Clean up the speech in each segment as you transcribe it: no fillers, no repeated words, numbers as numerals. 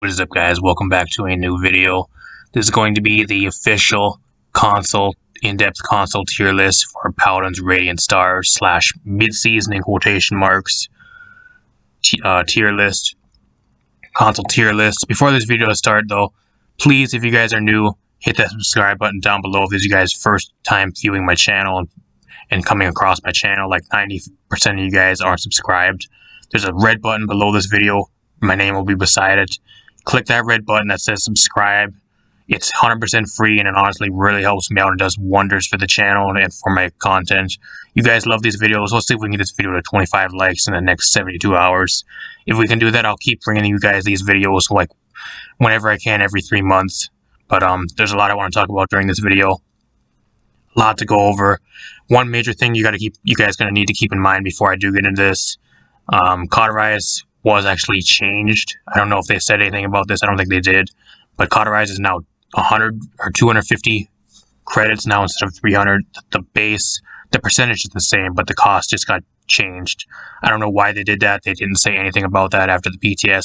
What is up, guys? Welcome back to a new video. This is going to be the official console, in-depth console tier list for Paladins Radiant Stars / mid-season in quotation marks tier list, console tier list. Before this video starts, though, please, if you guys are new, hit that subscribe button down below if this is you guys' first time viewing my channel and coming across my channel. Like 90% of you guys aren't subscribed. There's a red button below this video. My name will be beside it. Click that red button that says subscribe. It's 100% free, and it honestly really helps me out and does wonders for the channel and for my content. You guys love these videos. Let's see if we can get this video to 25 likes in the next 72 hours. If we can do that, I'll keep bringing you guys these videos like whenever I can, every 3 months. But there's a lot I want to talk about during this video. A lot to go over. One major thing you guys gonna need to keep in mind before I do get into this. Cauterize was actually changed. I don't know if they said anything about this. I don't think they did. But Cauterize is now 100 or 250 credits now instead of 300. The base, the percentage is the same, but the cost just got changed. I don't know why they did that. They didn't say anything about that after the PTS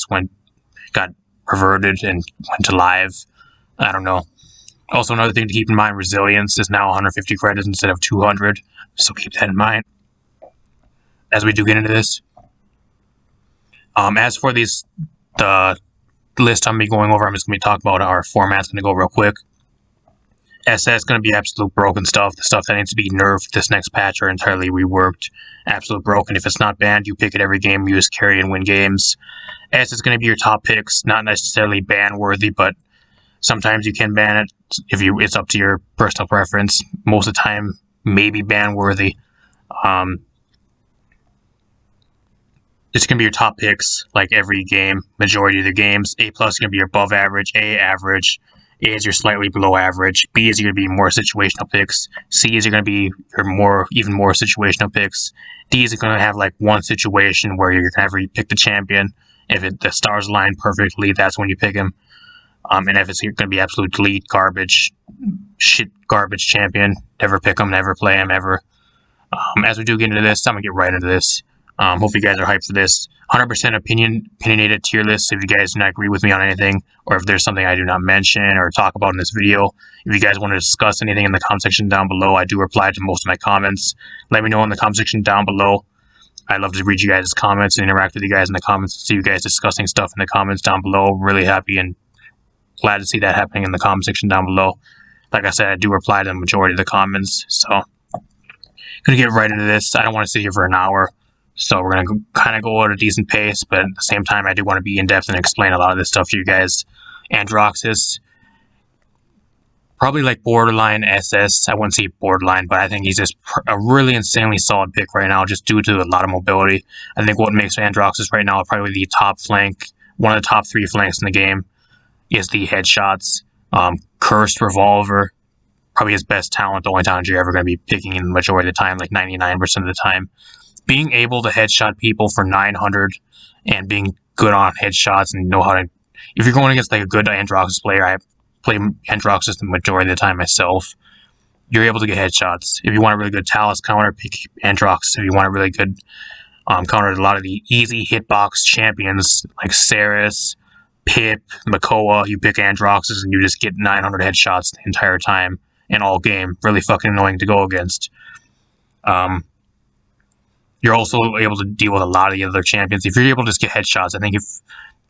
got reverted and went to live. I don't know. Also, another thing to keep in mind, Resilience is now 150 credits instead of 200. So keep that in mind as we do get into this. As for the list I'm going over, I'm just going to be talking about our formats. Going to go real quick. SS is going to be absolute broken stuff. The stuff that needs to be nerfed this next patch or entirely reworked. Absolute broken. If it's not banned, you pick it every game. You just carry and win games. S is going to be your top picks. Not necessarily ban worthy, but sometimes you can ban it. It's up to your personal preference. Most of the time, maybe ban worthy. It's going to be your top picks, like every game, majority of the games. A+ is going to be your above average, A average, A is your slightly below average, B is going to be more situational picks, C is going to be your even more situational picks, D is going to have like one situation where you're going to pick the champion. If the stars align perfectly, that's when you pick him. And if it's going to be absolute delete, garbage champion, never pick him, never play him, ever. As we do get into this, I'm going to get right into this. Hope you guys are hyped for this. 100% opinionated tier list. If you guys do not agree with me on anything, or if there's something I do not mention or talk about in this video, if you guys want to discuss anything in the comment section down below, I do reply to most of my comments. Let me know in the comment section down below. I love to read you guys' comments and interact with you guys in the comments, see you guys discussing stuff in the comments down below. Really happy and glad to see that happening in the comment section down below. Like I said, I do reply to the majority of the comments, so gonna get right into this. I don't want to sit here for an hour. So we're going to kind of go at a decent pace, but at the same time, I do want to be in-depth and explain a lot of this stuff to you guys. Androxus, probably like borderline SS. I wouldn't say borderline, but I think he's just a really insanely solid pick right now, just due to a lot of mobility. I think what makes Androxus right now probably the top flank, one of the top 3 flanks in the game, is the headshots. Cursed Revolver, probably his best talent, the only talent you're ever going to be picking in the majority of the time, like 99% of the time. Being able to headshot people for 900 and being good on headshots and know how to... If you're going against like a good Androxus player, I play Androxus the majority of the time myself, you're able to get headshots. If you want a really good Talus counter, pick Androxus. If you want a really good counter, a lot of the easy hitbox champions like Ceres, Pip, Makoa, you pick Androxus and you just get 900 headshots the entire time in all game. Really fucking annoying to go against. You're also able to deal with a lot of the other champions. If you're able to just get headshots, I think the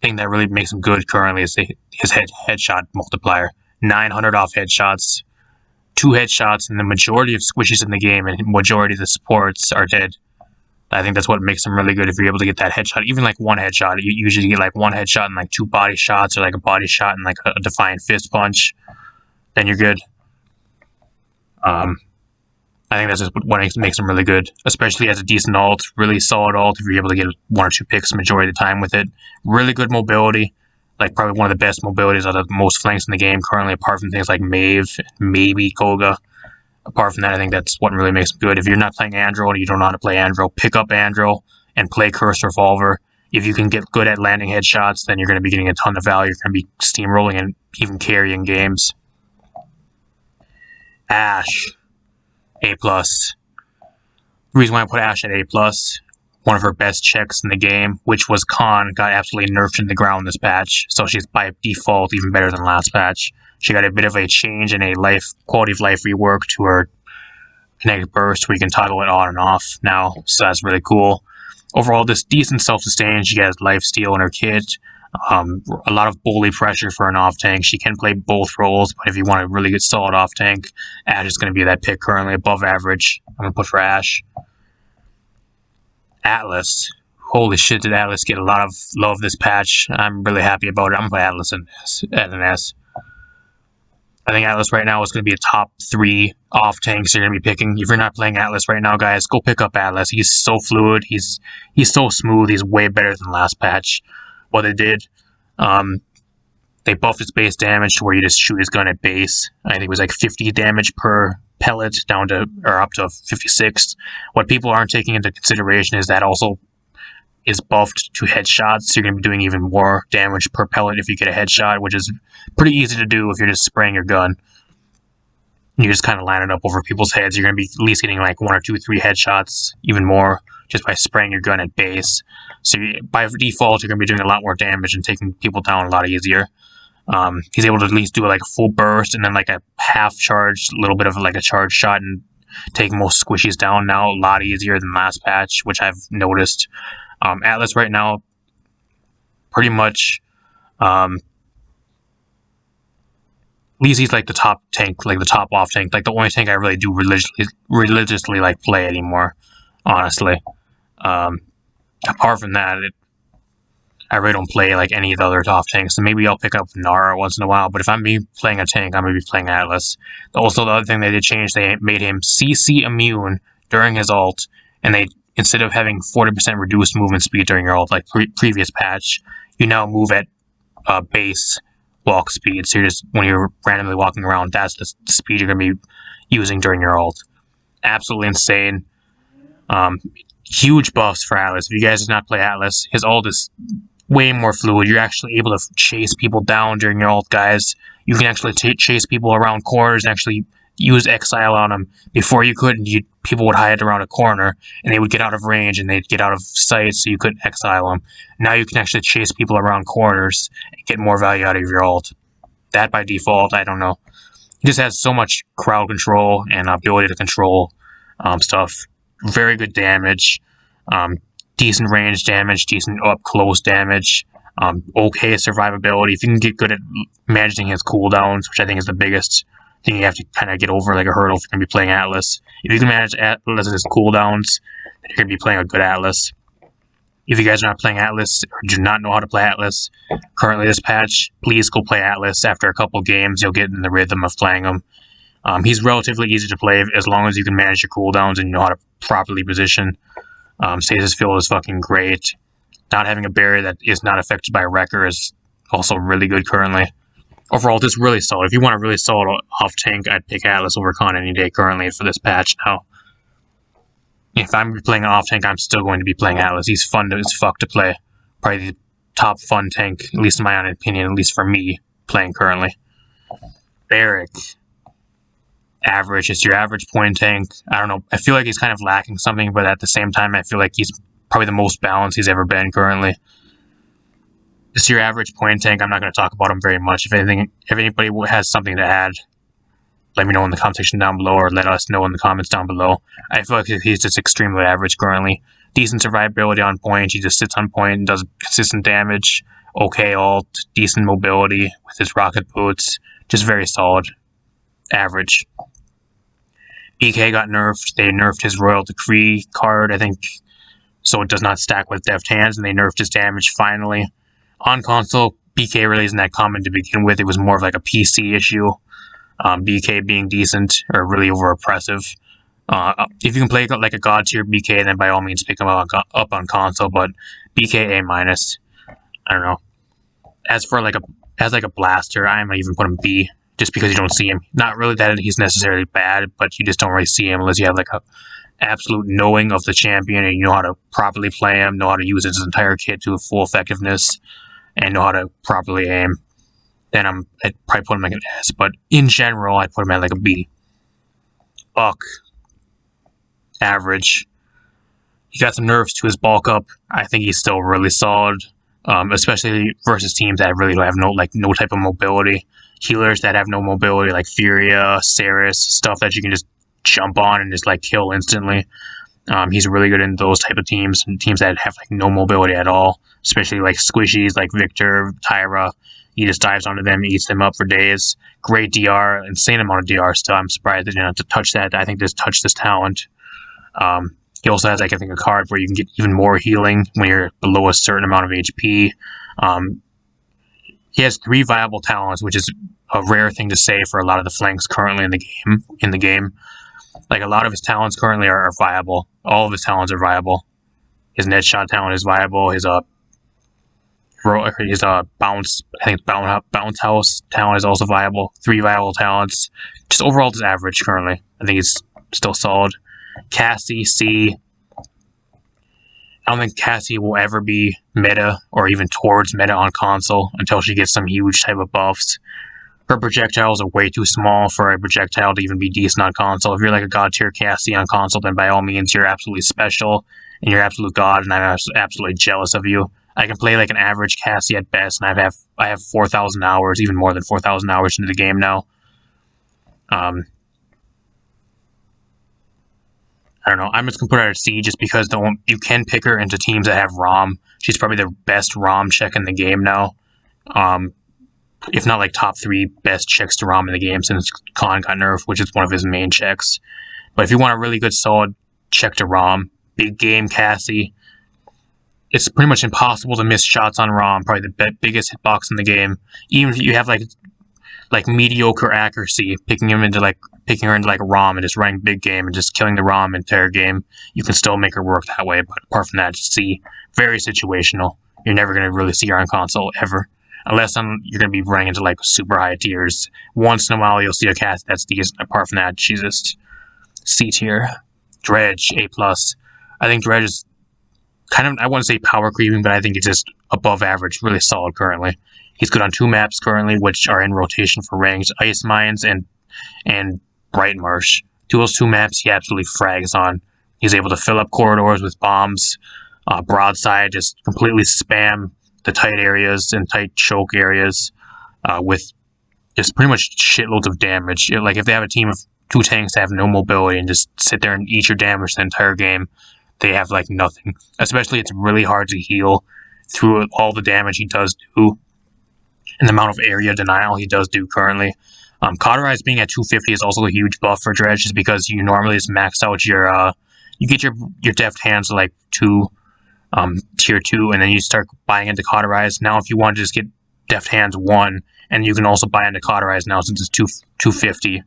thing that really makes him good currently is his headshot multiplier. 900 off headshots, 2 headshots, and the majority of squishes in the game and majority of the supports are dead. I think that's what makes him really good if you're able to get that headshot. Even like 1 headshot. You usually get like 1 headshot and like 2 body shots, or like a body shot and like a defiant fist punch. Then you're good. I think that's just what makes him really good, especially as a decent ult, really solid ult if you're able to get 1 or 2 picks the majority of the time with it. Really good mobility, like probably one of the best mobilities out of most flanks in the game currently, apart from things like Maeve, maybe Koga. Apart from that, I think that's what really makes him good. If you're not playing Andro and you don't know how to play Andro, pick up Andro and play Cursed Revolver. If you can get good at landing headshots, then you're going to be getting a ton of value. You're going to be steamrolling and even carrying games. Ashe. A+. The reason why I put Ashe at A+, one of her best checks in the game, which was Khan, got absolutely nerfed in the ground this patch, so she's by default even better than last patch. She got a bit of a change and a quality of life rework to her kinetic burst, where you can toggle it on and off now, so that's really cool. Overall, this decent self-sustain. She has lifesteal in her kit, a lot of bully pressure for an off-tank. She can play both roles, but if you want a really good solid off-tank, Ashe is going to be that pick currently, above average. I'm going to put for Ashe. Atlas. Holy shit, did Atlas get a lot of love this patch. I'm really happy about it. I'm going to put Atlas in this, at an S. I think Atlas right now is going to be a top 3 off tanks you're going to be picking. If you're not playing Atlas right now, guys, go pick up Atlas. He's so fluid. He's so smooth. He's way better than last patch. What they did, they buffed his base damage to where you just shoot his gun at base. I think it was like 50 damage per pellet down to, or up to 56. What people aren't taking into consideration is that also is buffed to headshots, so you're going to be doing even more damage per pellet if you get a headshot, which is pretty easy to do if you're just spraying your gun. You just kind of line it up over people's heads. You're going to be at least getting like 1 or 2, 3 headshots, even more, just by spraying your gun at base. So by default, you're going to be doing a lot more damage and taking people down a lot easier. He's able to at least do like a full burst and then like a half charge, a little bit of like a charge shot, and take most squishies down now a lot easier than last patch, which I've noticed. Atlas right now, pretty much, at least he's like the top tank, like the top off tank, like the only tank I really do religiously like play anymore, honestly. Apart from that, I really don't play like any of the other top tanks. So maybe I'll pick up Nara once in a while, but if I'm playing a tank, I'm going to be playing Atlas. Also, the other thing they did change, they made him CC immune during his ult, and they, instead of having 40% reduced movement speed during your ult, like previous patch, you now move at base walk speed. So you're just, when you're randomly walking around, that's the speed you're going to be using during your ult. Absolutely insane. Huge buffs for Atlas. If you guys did not play Atlas, his ult is way more fluid. You're actually able to chase people down during your ult, guys. You can actually chase people around corners and actually use Exile on them. Before you couldn't, people would hide around a corner and they would get out of range and they'd get out of sight, so you couldn't Exile them. Now you can actually chase people around corners and get more value out of your ult. That by default, I don't know. He just has so much crowd control and ability to control stuff. Very good damage. Decent range damage, decent up close damage. Okay survivability. If you can get good at managing his cooldowns, which I think is the biggest thing you have to kind of get over, like a hurdle if you're going to be playing Atlas. If you can manage Atlas's cooldowns, then you're going to be playing a good Atlas. If you guys are not playing Atlas or do not know how to play Atlas currently this patch, please go play Atlas. After a couple games, you'll get in the rhythm of playing him. He's relatively easy to play as long as you can manage your cooldowns and you know how to properly position. Stasis field is fucking great. Not having a barrier that is not affected by a wrecker is also really good currently. Overall, just really solid. If you want a really solid off tank, I'd pick Atlas over Khan any day currently for this patch now. If I'm playing an off tank, I'm still going to be playing Atlas. He's fun as fuck to play. Probably the top fun tank, at least in my own opinion, at least for me, playing currently. Barrack. Average. It's your average point tank. I don't know. I feel like he's kind of lacking something, but at the same time, I feel like he's probably the most balanced he's ever been currently. It's your average point tank. I'm not going to talk about him very much. If anybody has something to add, let me know in the comment section down below, or let us know in the comments down below. I feel like he's just extremely average currently. Decent survivability on point. He just sits on point and does consistent damage. Okay ult. Decent mobility with his rocket boots. Just very solid. Average. BK got nerfed. They nerfed his Royal Decree card, I think, so it does not stack with Deft Hands, and they nerfed his damage finally. On console, BK really isn't that common to begin with. It was more of like a PC issue. BK being decent or really over oppressive. If you can play like a god tier BK, then by all means pick him up on console. But BK A-. I don't know. As a blaster, I might even put him B, just because you don't see him. Not really that he's necessarily bad, but you just don't really see him unless you have like a absolute knowing of the champion and you know how to properly play him, know how to use his entire kit to full effectiveness, and know how to properly aim. Then I'd probably put him like an S, but in general, I'd put him at like a B. Buck. Average. He got some nerfs to his bulk up. I think he's still really solid, especially versus teams that really have no type of mobility. Healers that have no mobility, like Furia, Ceres, stuff that you can just jump on and just like kill instantly. He's really good in those type of teams and teams that have like no mobility at all, especially like squishies like Victor, Tyra. He just dives onto them, eats them up for days. Great DR, insane amount of DR still. I'm surprised they didn't have to touch that. I think just touch this talent. He also has, like, I think, a card where you can get even more healing when you're below a certain amount of HP. He has 3 viable talents, which is a rare thing to say for a lot of the flanks currently in the game. Like, a lot of his talents currently are viable. All of his talents are viable. His net shot talent is viable. His bounce house talent is also viable. 3 viable talents. Just overall, just average currently. I think he's still solid. Cassie, C. I don't think Cassie will ever be meta or even towards meta on console until she gets some huge type of buffs. Her projectiles are way too small for a projectile to even be decent on console. If you're like a god tier Cassie on console, then by all means you're absolutely special and you're absolute god, and I'm absolutely jealous of you. I can play like an average Cassie at best, and I have 4,000 hours, even more than 4,000 hours into the game now. I don't know. I'm just going to put her at C just because you can pick her into teams that have ROM. She's probably the best ROM check in the game now. If not like top 3 best checks to ROM in the game since Khan got nerfed, which is one of his main checks. But if you want a really good solid check to ROM, big game Cassie, it's pretty much impossible to miss shots on ROM. Probably the biggest hitbox in the game. Even if you have like mediocre accuracy, picking her into like ROM and just running big game and just killing the ROM entire game, you can still make her work that way. But apart from that, C, very situational. You're never going to really see her on console ever, unless you're going to be running into like super high tiers. Once in a while, you'll see a cast that's decent. Apart from that, she's just C tier. Dredge, A+. I think Dredge is kind of, I wouldn't say power creeping, but I think it's just above average, really solid currently. He's good on 2 maps currently, which are in rotation for ranks, Ice Mines and Bright Marsh. 2 of those 2 maps he absolutely frags on. He's able to fill up corridors with bombs, broadside, just completely spam the tight areas and tight choke areas with just pretty much shitloads of damage. Like if they have a team of 2 tanks that have no mobility and just sit there and eat your damage the entire game, they have like nothing. Especially it's really hard to heal through all the damage he does do and the amount of area denial he does do currently. Cauterize being at 250 is also a huge buff for Dredge, just because you normally just max out you get your deft hands to like tier 2, and then you start buying into Cauterize. Now if you want to just get deft hands 1, and you can also buy into Cauterize now since it's 250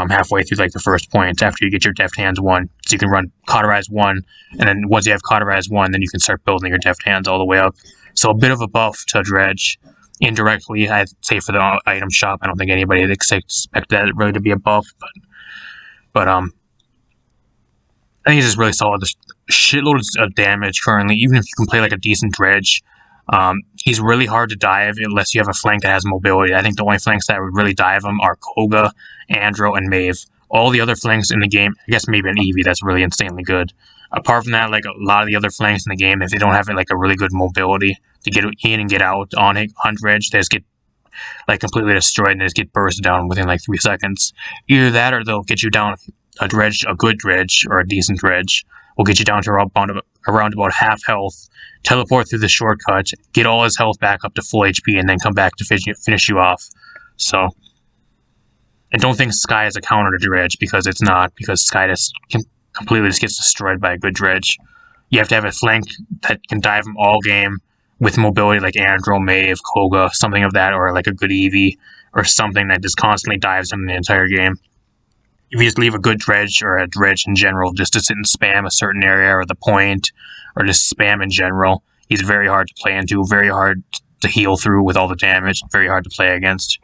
halfway through like the first point after you get your deft hands 1. So you can run Cauterize 1, and then once you have Cauterize 1, then you can start building your deft hands all the way up. So a bit of a buff to Dredge. Indirectly, I'd say for the item shop, I don't think anybody would expect that really to be a buff, but I think he's just really solid. There's shitloads of damage currently, even if you can play like a decent Dredge. He's really hard to dive unless you have a flank that has mobility. I think the only flanks that would really dive him are Koga, Andro, and Maeve. All the other flanks in the game, I guess maybe an Evie that's really insanely good. Apart from that, like a lot of the other flanks in the game, if they don't have like a really good mobility to get in and get out on Dredge, they just get like completely destroyed and they just get bursted down within like 3 seconds. Either that or they'll get you down a good Dredge or a decent Dredge will get you down to around about half health, teleport through the shortcut, get all his health back up to full HP, and then come back to finish you off. So, and don't think Skye is a counter to Dredge, because it's not, because Skye just completely just gets destroyed by a good Dredge. You have to have a flank that can dive him all game with mobility like Andro, Maeve, Koga, something of that, or like a good Evie, or something that just constantly dives him the entire game. If you just leave a good Dredge, or a Dredge in general, just to sit and spam a certain area or the point, or just spam in general, he's very hard to play into, very hard to heal through with all the damage, very hard to play against.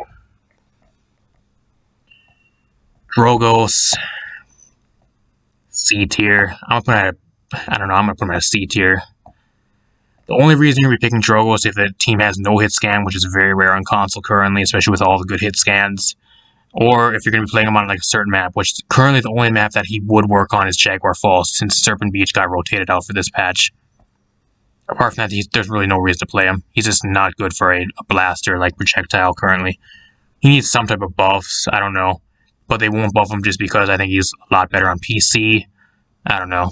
Drogos, C tier. I'm gonna put him at a C tier. The only reason you're picking Drogo is if the team has no hit scan, which is very rare on console currently, especially with all the good hit scans. Or if you're going to be playing him on like a certain map, which currently the only map that he would work on is Jaguar Falls, since Serpent Beach got rotated out for this patch. Apart from that, there's really no reason to play him. He's just not good for a blaster like projectile currently. He needs some type of buffs, I don't know. But they won't buff him just because I think he's a lot better on PC. I don't know.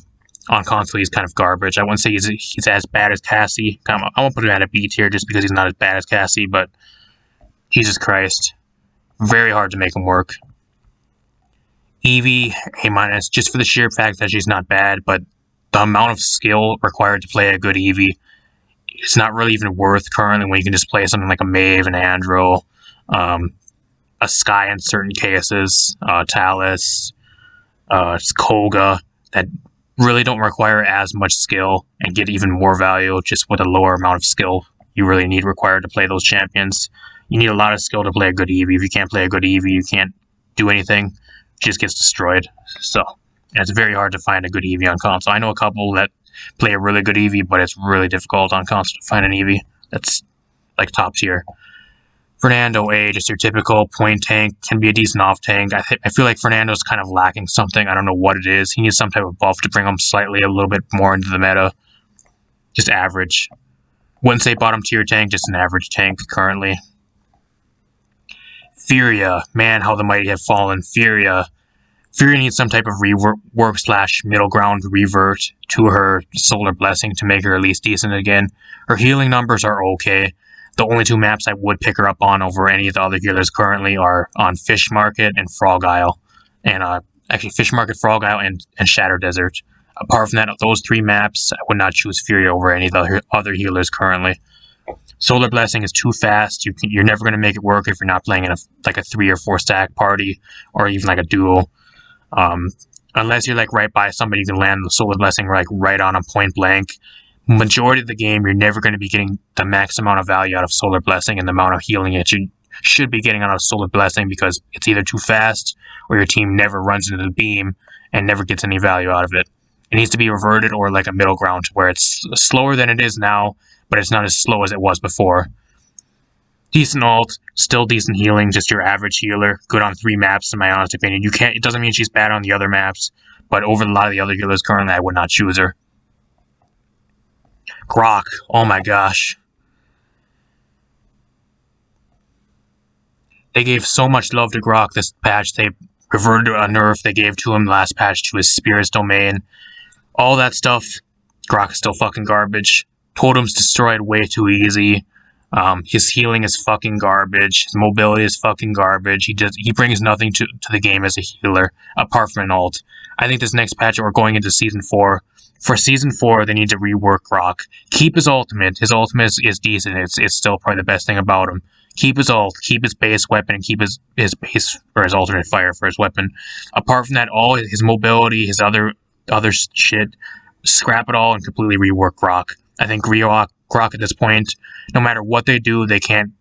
On console, he's kind of garbage. I wouldn't say he's as bad as Cassie. I won't put him at a B tier just because he's not as bad as Cassie, but Jesus Christ. Very hard to make him work. Evie, A-, just for the sheer fact that she's not bad, but the amount of skill required to play a good Evie is not really even worth currently when you can just play something like a Maeve, an Andro, a Skye in certain cases, Talus, Koga, that really don't require as much skill and get even more value just with a lower amount of skill you really need required to play those champions. You need a lot of skill to play a good Evie. If you can't play a good Evie, you can't do anything. It just gets destroyed. So, and it's very hard to find a good Evie on console. I know a couple that play a really good Evie, but it's really difficult on console to find an Evie that's like top tier. Fernando A, just your typical point tank, can be a decent off tank. I feel like Fernando's kind of lacking something. I don't know what it is. He needs some type of buff to bring him slightly a little bit more into the meta. Just average. Wouldn't say bottom tier tank, just an average tank currently. Furia, man, how the mighty have fallen. Furia needs some type of rework / middle ground revert to her Solar Blessing to make her at least decent again. Her healing numbers are okay. The only two maps I would pick her up on over any of the other healers currently are on Fish Market and Frog Isle. And actually Fish Market, Frog Isle, and Shadow Desert. Apart from that, those three maps, I would not choose Furia over any of the other healers currently. Solar Blessing is too fast. You're never going to make it work if you're not playing in a 3 or 4 stack party or even like a duo. Unless you're like right by somebody, you can land the Solar Blessing like right on a point blank. Majority of the game, you're never going to be getting the max amount of value out of Solar Blessing and the amount of healing that you should be getting out of Solar Blessing because it's either too fast or your team never runs into the beam and never gets any value out of it. It needs to be reverted or like a middle ground where it's slower than it is now, but it's not as slow as it was before. Decent ult, still decent healing, just your average healer. Good on 3 maps, in my honest opinion. It doesn't mean she's bad on the other maps, but over a lot of the other healers currently, I would not choose her. Grok, oh my gosh. They gave so much love to Grok this patch. They reverted a nerf they gave to him last patch to his Spirit's Domain. All that stuff, Grok is still fucking garbage. Totem's destroyed way too easy. His healing is fucking garbage. His mobility is fucking garbage. He brings nothing to the game as a healer, apart from an ult. I think this next patch, we're going into Season 4. For Season 4, they need to rework Grok. Keep his ultimate. His ultimate is decent. It's still probably the best thing about him. Keep his ult. Keep his base weapon. And keep his base, or his alternate fire for his weapon. Apart from that, all his mobility, his other shit, scrap it all and completely rework Grok. I think Grok at this point, no matter what they do, they can't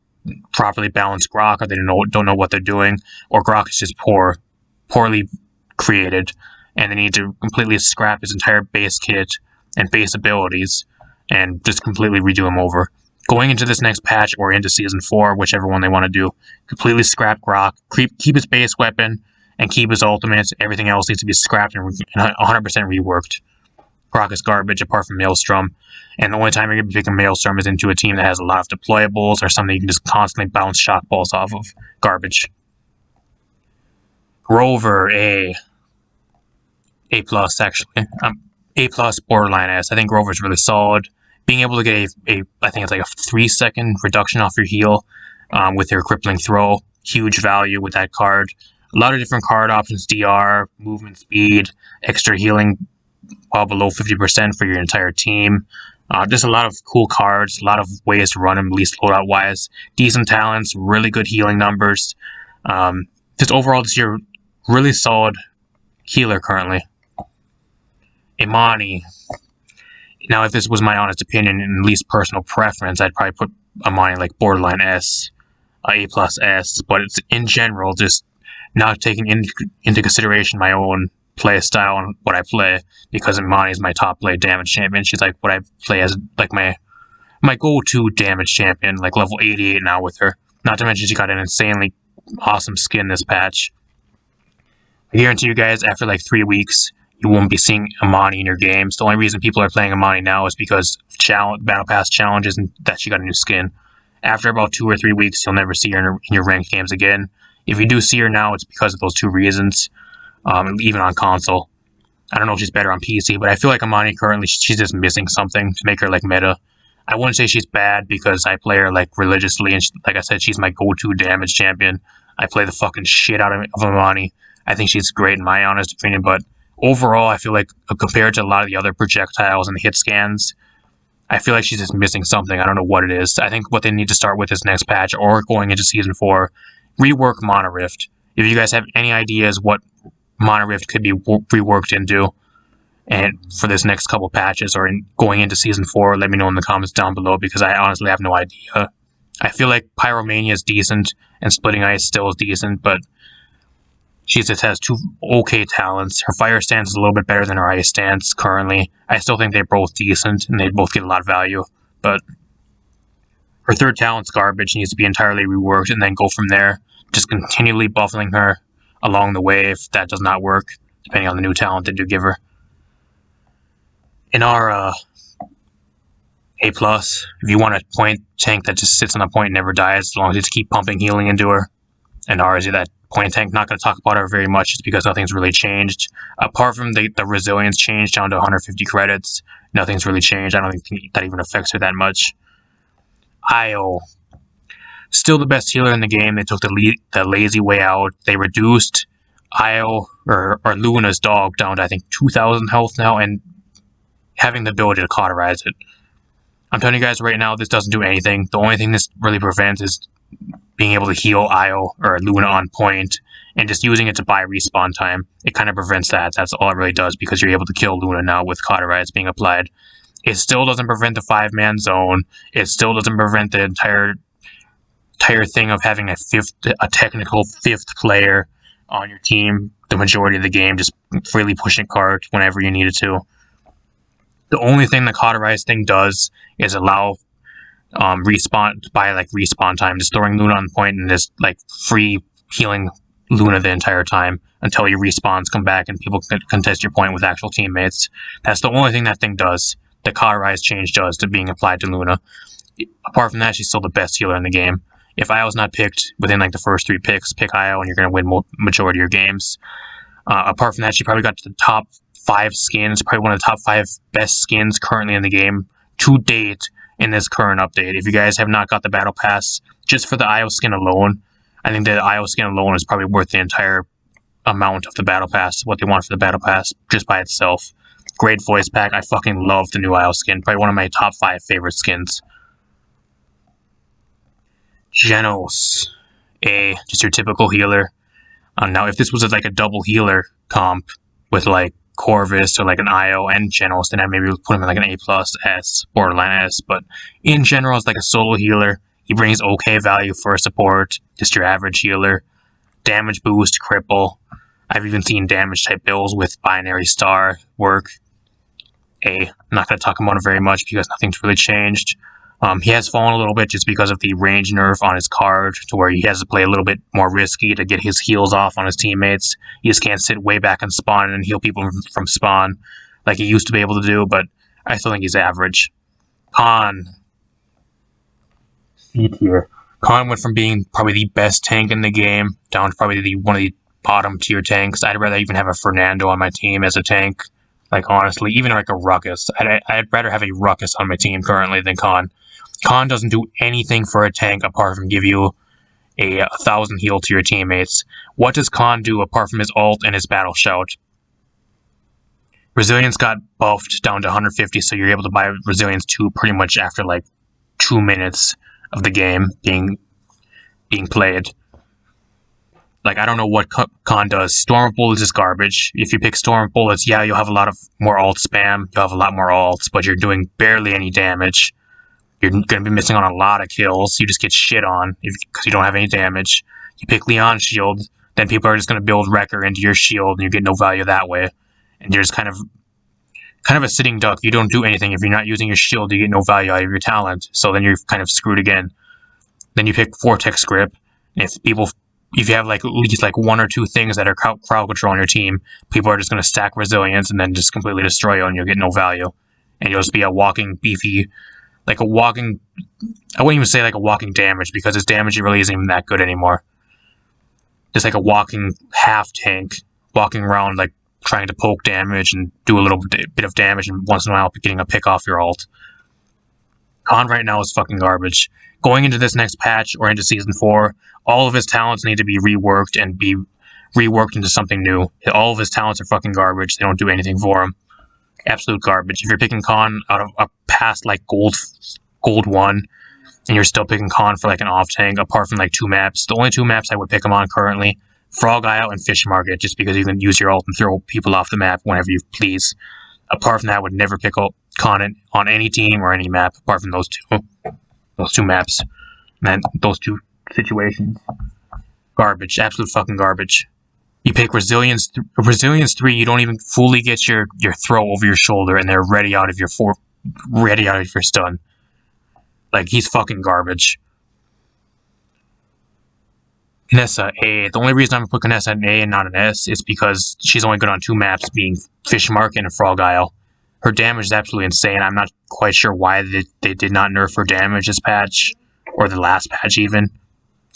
properly balance Grok, or they don't know what they're doing, or Grok is just poorly created, and they need to completely scrap his entire base kit and base abilities, and just completely redo him over. Going into this next patch, or into Season 4, whichever one they want to do, completely scrap Grok, keep his base weapon, and keep his ultimate. Everything else needs to be scrapped and 100% reworked. Grok is garbage apart from Maelstrom, and the only time you're going to be picking Maelstrom is into a team that has a lot of deployables or something you can just constantly bounce shock balls off of. Garbage. Rover, A+, actually. A+, borderline S. I think Rover's really solid. Being able to get I think it's like a 3-second reduction off your heal with your crippling throw. Huge value with that card. A lot of different card options, DR, movement speed, extra healing well below 50% for your entire team. Just a lot of cool cards, a lot of ways to run them, at least loadout wise. Decent talents, really good healing numbers. Just overall, just your really solid healer currently. Imani. Now, if this was my honest opinion and at least personal preference, I'd probably put Imani like borderline S, A+S, but it's in general just not taking into consideration my own play style and what I play, because Imani is my top play damage champion. She's like what I play as like my go-to damage champion, like level 88 now with her. Not to mention she got an insanely awesome skin this patch. I guarantee you guys, after like 3 weeks, you won't be seeing Imani in your games. The only reason people are playing Imani now is because Battle Pass challenges and that she got a new skin. After about 2 or 3 weeks, you'll never see her in your ranked games again. If you do see her now, it's because of those 2 reasons, even on console. I don't know if she's better on PC, but I feel like Imani currently, she's just missing something to make her like meta. I wouldn't say she's bad because I play her like religiously, and like I said, she's my go-to damage champion. I play the fucking shit out of Imani. I think she's great in my honest opinion, but overall, I feel like compared to a lot of the other projectiles and hit scans, I feel like she's just missing something. I don't know what it is. I think what they need to start with this next patch or going into Season 4, rework Mana Rift. If you guys have any ideas what Mana Rift could be reworked into, and for this next couple patches or going into Season 4, let me know in the comments down below because I honestly have no idea. I feel like Pyromania is decent and Splitting Ice still is decent, but she just has 2 okay talents. Her fire stance is a little bit better than her ice stance currently. I still think they're both decent and they both get a lot of value, but her 3rd talent's garbage, needs to be entirely reworked and then go from there. Just continually buffing her along the way if that does not work, depending on the new talent that you give her. In our A+, if you want a point tank that just sits on a point and never dies, as long as you just keep pumping healing into her, and ours is that point tank. Not going to talk about her very much just because nothing's really changed. Apart from the resilience change down to 150 credits, nothing's really changed. I don't think that even affects her that much. Io. Still the best healer in the game. They took the lazy way out. They reduced Io, or Luna's dog, down to I think 2,000 health now, and having the ability to cauterize it. I'm telling you guys right now, this doesn't do anything. The only thing this really prevents is being able to heal Io or Luna on point, and just using it to buy respawn time. It kind of prevents that. That's all it really does, because you're able to kill Luna now with Cauterize being applied. It still doesn't prevent the 5-man zone. It still doesn't prevent the entire thing of having a technical 5th player on your team the majority of the game, just freely pushing cart whenever you need it to. The only thing the Cauterize thing does is allow respawn time, just throwing Luna on point and just like free healing Luna the entire time until your respawns come back and people can contest your point with actual teammates. That's the only thing that thing does. The Cauterize change does to being applied to Luna. Apart from that, she's still the best healer in the game. If Io's not picked within like the first 3 picks, pick Io and you're going to win majority of your games. Apart from that, she probably got to the top 5 skins, probably one of the top 5 best skins currently in the game to date in this current update. If you guys have not got the Battle Pass, just for the Io skin alone, I think the Io skin alone is probably worth the entire amount of the Battle Pass, what they want for the Battle Pass, just by itself. Great voice pack. I fucking love the new Io skin. Probably one of my top 5 favorite skins. Jenos. Just your typical healer. Now, if this was like a double healer comp with like Corvus or like an Io and Jenos, then I maybe would put him in like an A+, S, borderline S. But in general, it's like a solo healer. He brings okay value for a support, just your average healer. Damage boost, cripple. I've even seen damage type builds with binary star work. I'm not going to talk about it very much because nothing's really changed. He has fallen a little bit just because of the range nerf on his card, to where he has to play a little bit more risky to get his heals off on his teammates. He just can't sit way back and spawn and heal people from spawn like he used to be able to do, but I still think he's average. Khan. C tier. Khan went from being probably the best tank in the game down to probably one of the bottom tier tanks. I'd rather even have a Fernando on my team as a tank. Like, honestly, even like a Ruckus. I'd rather have a Ruckus on my team currently than Khan. Khan doesn't do anything for a tank apart from give you a 1,000 heal to your teammates. What does Khan do apart from his ult and his battle shout? Resilience got buffed down to 150, so you're able to buy Resilience 2 pretty much after like 2 minutes of the game being played. Like, I don't know what Khan does. Storm of Bullets is garbage. If you pick Storm of Bullets, yeah, you'll have a lot of more ult spam. You'll have a lot more ults, but you're doing barely any damage. You're going to be missing on a lot of kills. You just get shit on because you don't have any damage. You pick Leon's shield, then people are just going to build Wrecker into your shield, and you get no value that way. And you're just kind of a sitting duck. You don't do anything. If you're not using your shield, you get no value out of your talent. So then you're kind of screwed again. Then you pick Vortex Grip. And if people if you have like at least like 1 or 2 things that are crowd control on your team, people are just going to stack resilience and then just completely destroy you, and you'll get no value, and you'll just be a walking beefy, like a walking. I wouldn't even say like a walking damage, because his damage really isn't even that good anymore. Just like a walking half tank, walking around like trying to poke damage and do a little bit of damage, and once in a while getting a pick off your ult. Khan right now is fucking garbage. Going into this next patch or into Season 4, all of his talents need to be reworked and be reworked into something new. All of his talents are fucking garbage. They don't do anything for him. Absolute garbage. If you're picking Khan out of a past like Gold 1, and you're still picking Khan for like an off tank, apart from like 2 maps, the only 2 maps I would pick him on currently, Frog Isle and Fish Market, just because you can use your ult and throw people off the map whenever you please. Apart from that, I would never pick up Khan on any team or any map, apart from those two maps. Man, those 2 situations. Garbage. Absolute fucking garbage. You pick Resilience 3, you don't even fully get your throw over your shoulder, and they're ready out of your stun. Like, he's fucking garbage. Vanessa, A. The only reason I'm going to put Vanessa an A and not an S is because she's only good on 2 maps, being Fish Market and Frog Isle. Her damage is absolutely insane. I'm not quite sure why they did not nerf her damage this patch, or the last patch even.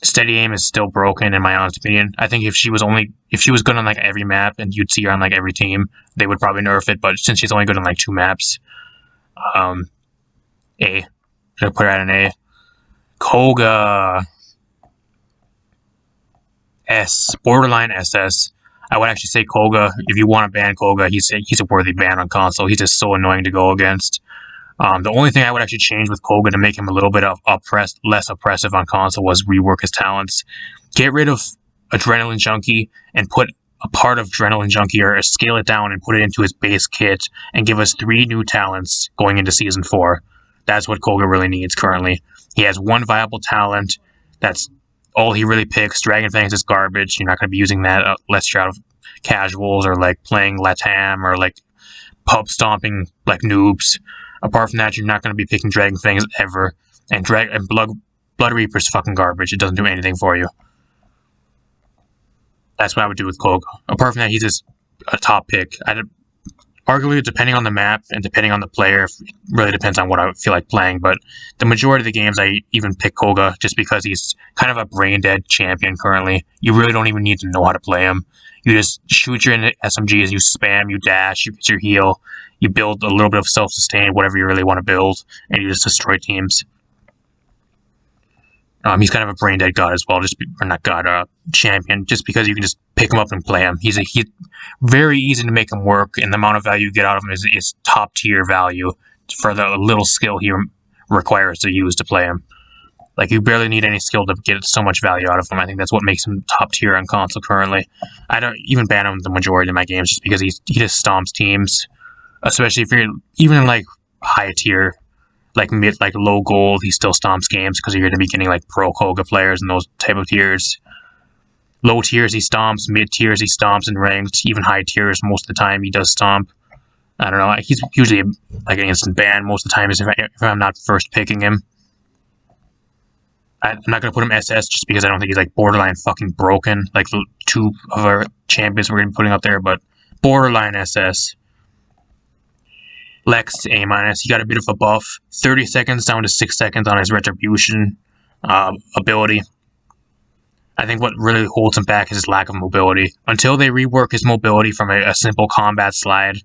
Steady aim is still broken, in my honest opinion. I think if she was good on like every map and you'd see her on like every team, they would probably nerf it. But since she's only good on like 2 maps, A. Should I put her at an A? Koga. S. Borderline SS. I would actually say Koga. If you want to ban Koga, he's a worthy ban on console. He's just so annoying to go against. The only thing I would actually change with Koga to make him a little bit of less oppressive on console was rework his talents. Get rid of Adrenaline Junkie and put a part of Adrenaline Junkie, or scale it down and put it into his base kit, and give us 3 new talents going into Season 4. That's what Koga really needs currently. He has 1 viable talent. That's all he really picks. Dragon Fangs is garbage. You're not going to be using that unless you're out of casuals or like playing Latam or like pub stomping like noobs. Apart from that, you're not going to be picking Dragon Fangs ever. And Blood Reaper's fucking garbage. It doesn't do anything for you. That's what I would do with Koga. Apart from that, he's just a top pick. Arguably, depending on the map and depending on the player, it really depends on what I feel like playing. But the majority of the games, I even pick Koga just because he's kind of a brain-dead champion currently. You really don't even need to know how to play him. You just shoot your SMGs, you spam, you dash, you get your heal, you build a little bit of self-sustain, whatever you really want to build, and you just destroy teams. He's kind of a brain-dead god as well, champion, just because you can just pick him up and play him. He's very easy to make him work, and the amount of value you get out of him is top-tier value for the little skill he requires to use to play him. Like, you barely need any skill to get so much value out of him. I think that's what makes him top-tier on console currently. I don't even ban him the majority of my games just because he just stomps teams, especially if you're even in, like, high-tier, like mid, like low gold, he still stomps games because you're going to be getting like pro Koga players and those type of tiers. Low tiers he stomps, mid tiers he stomps, and ranked, even high tiers most of the time he does stomp. I don't know. He's usually like an instant ban most of the time if I'm not first picking him. I'm not going to put him SS just because I don't think he's like borderline fucking broken like the 2 of our champions we're going to be putting up there, but borderline SS. Lex A-, he got a bit of a buff, 30 seconds down to 6 seconds on his Retribution ability. I think what really holds him back is his lack of mobility. Until they rework his mobility from a simple combat slide,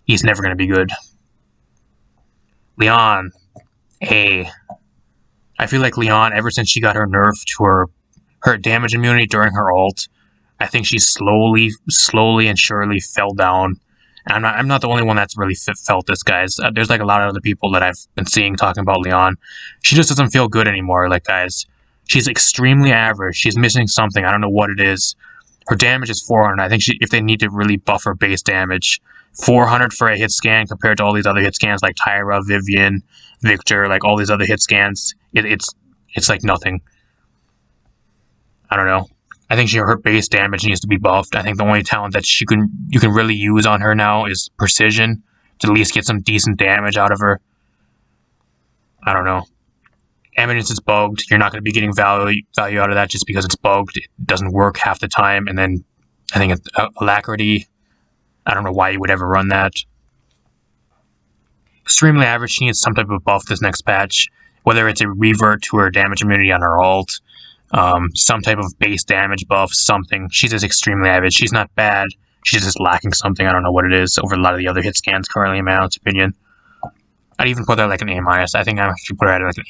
he's never going to be good. Leon A. I feel like Leon, ever since she got her nerf to her damage immunity during her ult, I think she slowly and surely fell down. And I'm not the only one that's really felt this, guys. There's like a lot of other people that I've been seeing talking about Leon. She just doesn't feel good anymore, like, guys. She's extremely average. She's missing something. I don't know what it is. Her damage is 400. I think if they need to really buff her base damage, 400 for a hit scan compared to all these other hit scans like Tyra, Vivian, Victor, like all these other hit scans, it's like nothing. I don't know. I think her base damage needs to be buffed. I think the only talent that you can really use on her now is Precision, to at least get some decent damage out of her. I don't know. Eminence is bugged. You're not going to be getting value out of that just because it's bugged. It doesn't work half the time. And then I think Alacrity, I don't know why you would ever run that. Extremely average, she needs some type of buff this next patch. Whether it's a revert to her damage immunity on her ult, some type of base damage buff, something. She's just extremely average. She's not bad. She's just lacking something. I don't know what it is over a lot of the other hit scans currently, in my honest opinion. I'd even put that like an A-. I think I actually put her at like an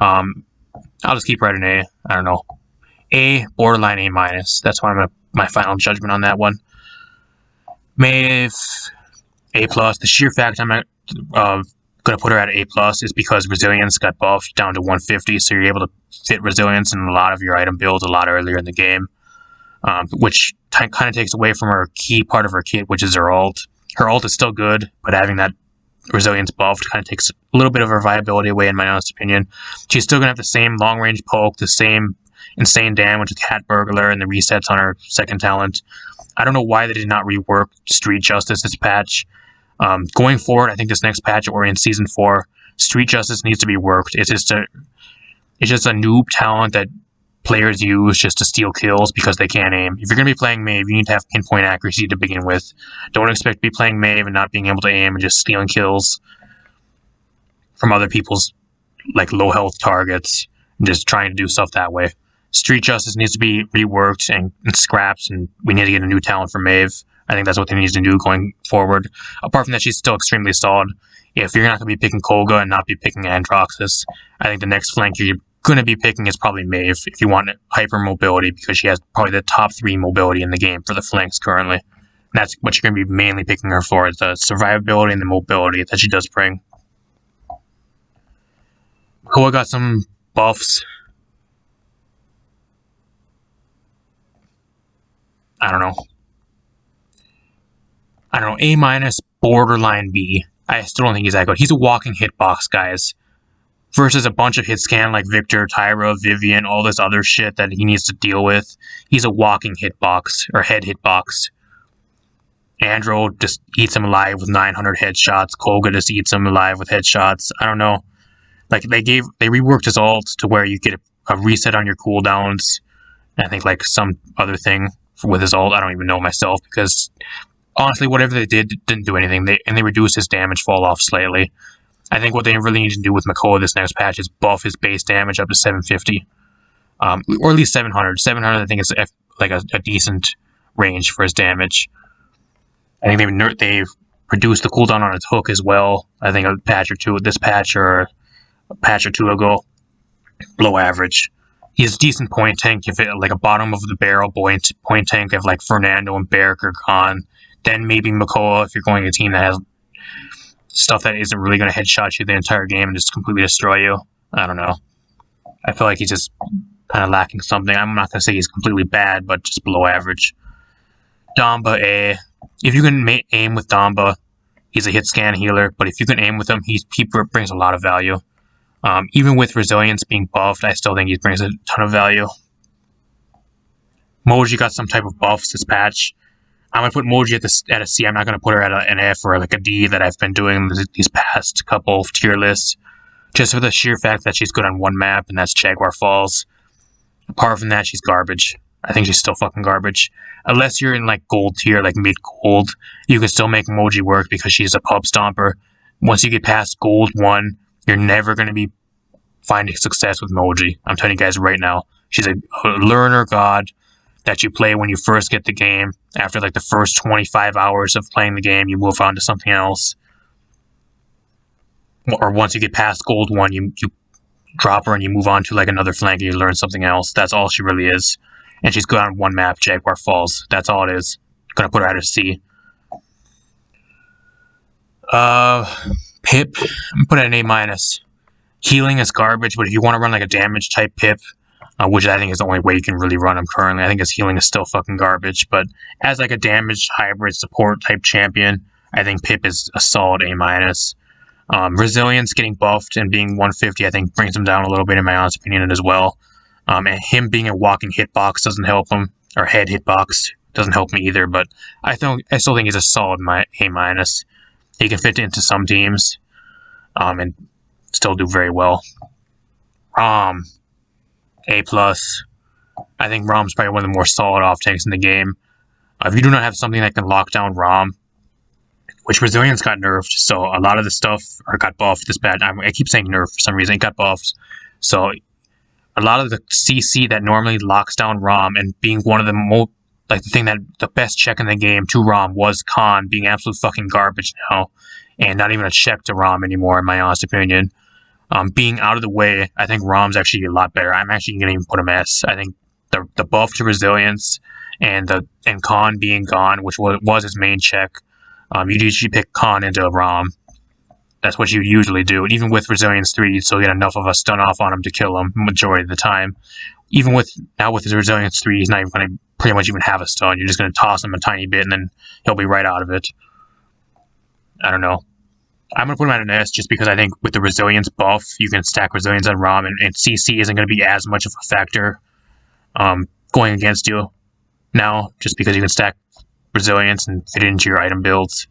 A-. I'll just keep her at an A. I don't know. A, borderline A-. That's why my final judgment on that one. Maeve, A+. The sheer fact I'm not going to put her at A+ is because Resilience got buffed down to 150, so you're able to fit Resilience in a lot of your item builds a lot earlier in the game, which kind of takes away from her key part of her kit, which is her ult. Her ult is still good, but having that Resilience buffed kind of takes a little bit of her viability away, in my honest opinion. She's still going to have the same long-range poke, the same insane damage with Cat Burglar, and the resets on her second talent. I don't know why they did not rework Street Justice this patch. Going forward, I think this next patch, or in Season 4, Street Justice needs to be worked. It's just a noob talent that players use just to steal kills because they can't aim. If you're going to be playing Maeve, you need to have pinpoint accuracy to begin with. Don't expect to be playing Maeve and not being able to aim and just stealing kills from other people's like low health targets and just trying to do stuff that way. Street Justice needs to be reworked and scrapped, and we need to get a new talent for Maeve. I think that's what they need to do going forward. Apart from that, she's still extremely solid. If you're not going to be picking Koga and not be picking Androxus, I think the next flank you're going to be picking is probably Maeve if you want hyper mobility, because she has probably the top 3 mobility in the game for the flanks currently. And that's what you're going to be mainly picking her for, is the survivability and the mobility that she does bring. Koga got some buffs. I don't know, A-, borderline B. I still don't think he's that good. He's a walking hitbox, guys. Versus a bunch of hit scan like Victor, Tyra, Vivian, all this other shit that he needs to deal with. He's a walking hitbox, or head hitbox. Andro just eats him alive with 900 headshots. Koga just eats him alive with headshots. I don't know. Like, they reworked his ult to where you get a reset on your cooldowns. I think like some other thing with his ult. I don't even know myself, because honestly, whatever they did didn't do anything. They reduced his damage fall off slightly. I think what they really need to do with Makoa this next patch is buff his base damage up to 750, or at least 700. 700, I think, is like a decent range for his damage. I think they've reduced the cooldown on his hook as well. I think a patch or two, this patch or a patch or two ago, below average. He's a decent point tank if it like a bottom of the barrel point tank of like Fernando and Barrick are gone. Then maybe Makoa if you're going to a team that has stuff that isn't really going to headshot you the entire game and just completely destroy you. I don't know. I feel like he's just kind of lacking something. I'm not going to say he's completely bad, but just below average. Damba A. If you can aim with Damba, he's a hit scan healer, but if you can aim with him, he brings a lot of value. Even with Resilience being buffed, I still think he brings a ton of value. Moji got some type of buffs this patch. I'm going to put Moji at a C. I'm not going to put her at an F or like a D that I've been doing these past couple of tier lists. Just for the sheer fact that she's good on one map, and that's Jaguar Falls. Apart from that, she's garbage. I think she's still fucking garbage. Unless you're in like gold tier, like mid-gold, you can still make Moji work because she's a pub stomper. Once you get past gold 1, you're never going to be finding success with Moji. I'm telling you guys right now. She's a learner god that you play when you first get the game. After like the first 25 hours of playing the game, you move on to something else. Or once you get past gold 1, you drop her and you move on to like another flank and you learn something else. That's all she really is. And she's good on one map, Jaguar Falls. That's all it is. Gonna put her at a C. Pip, I'm gonna put it at an A-. Healing is garbage, but if you want to run like a damage type Pip, which I think is the only way you can really run him currently, I think his healing is still fucking garbage. But as like a damage hybrid support type champion, I think Pip is a solid A-. Resilience getting buffed and being 150, I think brings him down a little bit in my honest opinion as well. And him being a walking hitbox doesn't help him, or head hitbox doesn't help me either. But I still think he's a solid A-. He can fit into some teams, and still do very well. Rom, A+. I think Rom's probably one of the more solid off-tanks in the game. If you do not have something that can lock down Rom, which Resilience got nerfed, so a lot of the stuff got buffed this bad. I keep saying nerfed for some reason, it got buffed. So a lot of the CC that normally locks down Rom and being one of the most, like the best check in the game to Rom was Khan being absolute fucking garbage now. And not even a check to Rom anymore, in my honest opinion. Being out of the way, I think Rom's actually a lot better. I'm actually going to even put him S. I think the buff to Resilience and Khan being gone, which was his main check, you'd usually pick Khan into Rom. That's what you usually do. And even with Resilience 3, you'd still get enough of a stun off on him to kill him majority of the time. Even with his Resilience 3, he's not even going to pretty much even have a stun. You're just going to toss him a tiny bit and then he'll be right out of it. I don't know. I'm going to put him at an S just because I think with the Resilience buff, you can stack Resilience on Rom, and CC isn't going to be as much of a factor going against you now, just because you can stack Resilience and fit it into your item builds.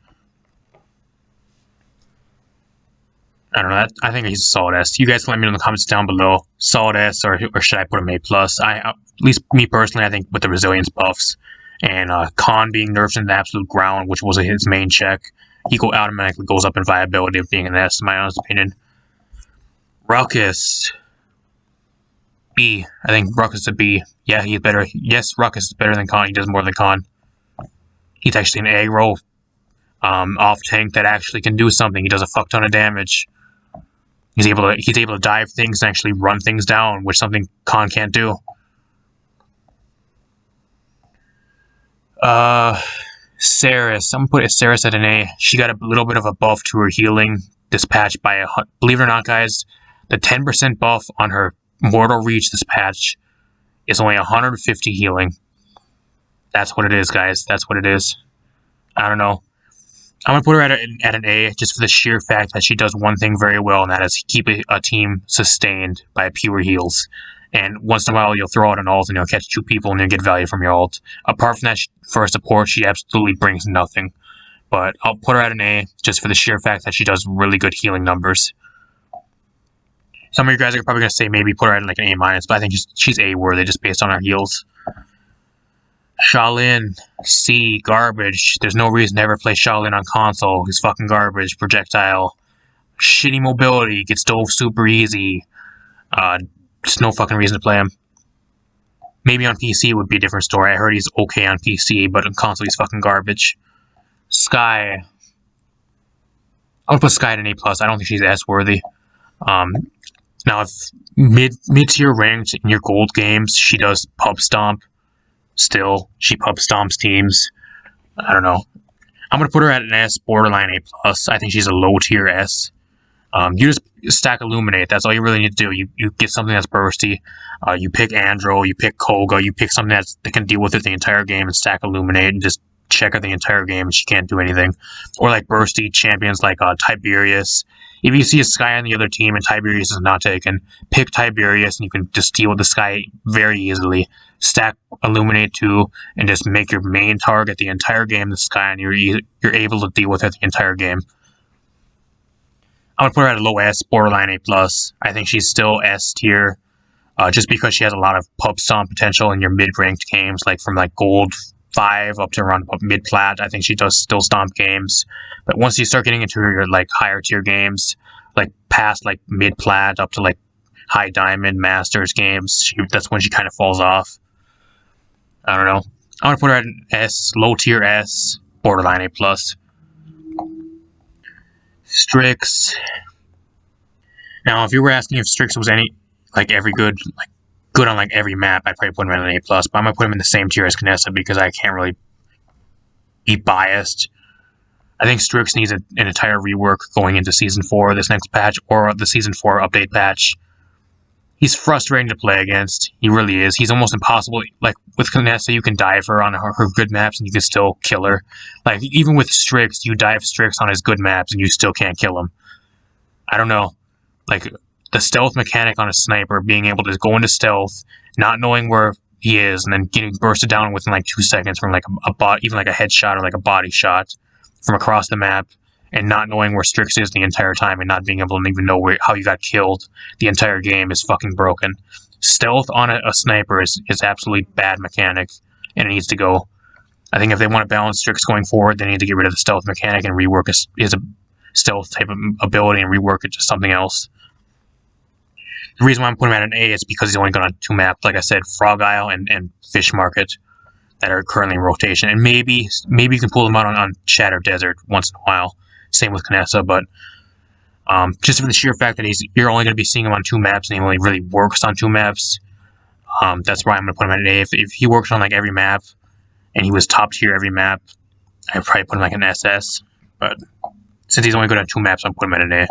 I don't know. I think he's a solid S. You guys can let me know in the comments down below. Solid S, or should I put him A+? At least me personally, I think with the Resilience buffs and Khan being nerfed into the absolute ground, which was his main check, he automatically goes up in viability of being an S, in my honest opinion. Ruckus. B. I think Ruckus is a B. Yeah, he's better. Yes, Ruckus is better than Khan. He does more than Khan. He's actually an aggro off tank that actually can do something. He does a fuck ton of damage. He's able to dive things and actually run things down, which something Khan can't do. Ceres. I'm gonna put Ceres at an A. She got a little bit of a buff to her healing this patch by believe it or not, guys, the 10% buff on her Mortal Reach this patch is only 150 healing. That's what it is, guys. That's what it is. I don't know. I'm going to put her at an A just for the sheer fact that she does one thing very well, and that is keep a team sustained by pure heals. And once in a while, you'll throw out an ult and you'll catch 2 people and you'll get value from your ult. Apart from that, for a support, she absolutely brings nothing. But I'll put her at an A just for the sheer fact that she does really good healing numbers. Some of you guys are probably going to say maybe put her at like an A-, but I think she's A-worthy just based on her heals. Shaolin, C, garbage. There's no reason to ever play Shaolin on console. He's fucking garbage. Projectile. Shitty mobility. Gets dove super easy. Just no fucking reason to play him. Maybe on PC would be a different story. I heard he's okay on PC, but on console he's fucking garbage. Skye. I would put Skye at an A+. I don't think she's S-worthy. Now, if mid-tier ranked in your gold games, she does pub stomp. Still, she pub stomps teams. I don't know. I'm going to put her at an S, borderline A+. I think she's a low-tier S. You just stack Illuminate. That's all you really need to do. You get something that's bursty. You pick Andro, you pick Koga, you pick something that can deal with it the entire game and stack Illuminate and just check her the entire game and she can't do anything. Or like bursty champions like Tiberius. If you see a Skye on the other team and Tiberius is not taken, pick Tiberius and you can just deal with the Skye very easily. Stack Illuminate too and just make your main target the entire game the Skye, and you're able to deal with it the entire game. I'm going to put her at a low S, borderline A+. I think she's still S tier, just because she has a lot of pub stomp potential in your mid-ranked games, like from like gold 5 up to around mid-plat. I think she does still stomp games. But once you start getting into your like higher tier games, like past like mid-plat up to like high diamond masters games, that's when she kind of falls off. I don't know. I'm going to put her at an S, low tier S, borderline A+. Strix. Now, if you were asking if Strix was any good on like every map, I'd probably put him at an A+. But I'm gonna put him in the same tier as Vanessa because I can't really be biased. I think Strix needs an entire rework going into Season 4, this next patch, or the Season 4 update patch. He's frustrating to play against. He really is. He's almost impossible. Like, with Vanessa, you can dive her on her good maps and you can still kill her. Like, even with Strix, you dive Strix on his good maps and you still can't kill him. I don't know. Like, the stealth mechanic on a sniper, being able to go into stealth, not knowing where he is, and then getting bursted down within like 2 seconds from like a bot, even like a headshot or like a body shot from across the map, and not knowing where Strix is the entire time and not being able to even know how you got killed the entire game is fucking broken. Stealth on a sniper is absolutely bad mechanic, and it needs to go. I think if they want to balance Strix going forward, they need to get rid of the stealth mechanic and rework his stealth type of ability and rework it to something else. The reason why I'm putting him at an A is because he's only got on 2 maps, like I said, Frog Isle and Fish Market, that are currently in rotation. And maybe you can pull them out on Shattered Desert once in a while. Same with Vanessa, but just for the sheer fact that you're only going to be seeing him on 2 maps, and he only really works on 2 maps, that's why I'm going to put him at an A. If he works on like every map, and he was top tier every map, I'd probably put him like an SS. But since he's only good on 2 maps, I'm putting him at an A.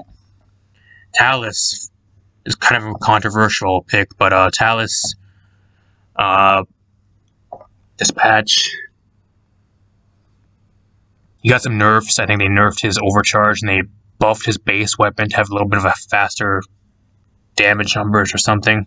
Talus is kind of a controversial pick, but Talus, this patch, he got some nerfs. I think they nerfed his overcharge and they buffed his base weapon to have a little bit of a faster damage numbers or something.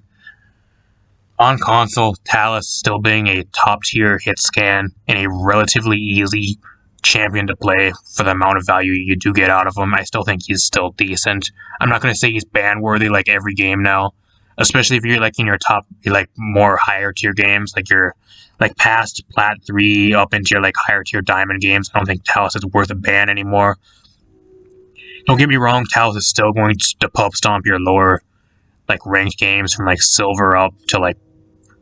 On console, Talus still being a top tier hit scan and a relatively easy champion to play for the amount of value you do get out of him. I still think he's still decent. I'm not going to say he's ban worthy like every game now, especially if you're like in your top, like more higher tier games, like you're like past Plat 3 up into your like higher tier Diamond games. I don't think Talus is worth a ban anymore. Don't get me wrong, Talus is still going to pub stomp your lower like ranked games from like Silver up to like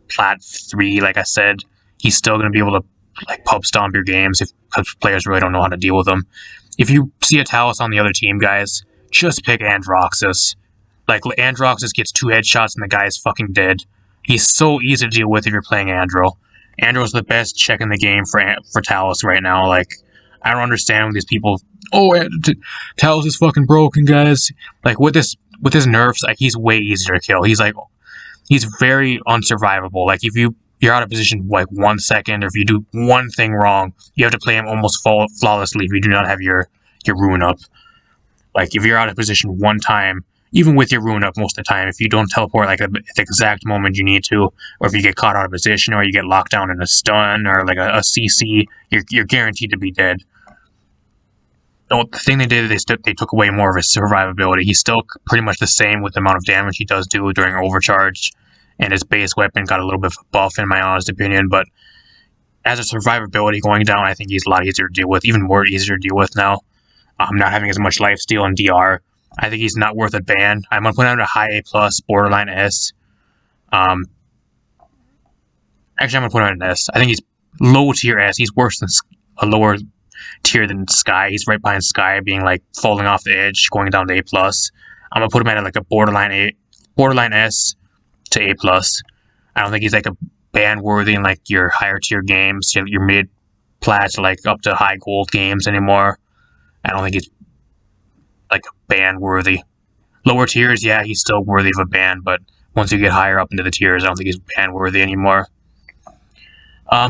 Plat 3. Like I said, he's still going to be able to like pub stomp your games because players really don't know how to deal with them. If you see a Talus on the other team, guys, just pick Androxus. Like, Androxus gets 2 headshots and the guy is fucking dead. He's so easy to deal with if you're playing Andro. Andro's the best check in the game for Talus right now. Like, I don't understand when these people, Talus is fucking broken, guys. Like, with his nerfs, like, he's way easier to kill. He's very unsurvivable. Like, if you're out of position like 1 second, or if you do one thing wrong, you have to play him almost flawlessly if you do not have your rune up. Like, if you're out of position one time, even with your rune up most of the time, if you don't teleport like at the exact moment you need to, or if you get caught out of position, or you get locked down in a stun, or like a CC, you're guaranteed to be dead. The thing they did is they took away more of his survivability. He's still pretty much the same with the amount of damage he does do during overcharge, and his base weapon got a little bit of a buff in my honest opinion, but as a survivability going down, I think he's a lot easier to deal with, even more easier to deal with now. Not having as much lifesteal and DR. I think he's not worth a ban. I'm going to put him at a high A+, borderline S. Actually, I'm going to put him at an S. I think he's low tier S. He's worse than a lower tier than Skye. He's right behind Skye, being like falling off the edge, going down to A+. I'm going to put him at like a borderline S to A+. I don't think he's like a ban worthy in like your higher tier games, your mid plat, like up to high gold games anymore. I don't think he's like ban worthy. Lower tiers, yeah, he's still worthy of a ban, but once you get higher up into the tiers, I don't think he's ban worthy anymore.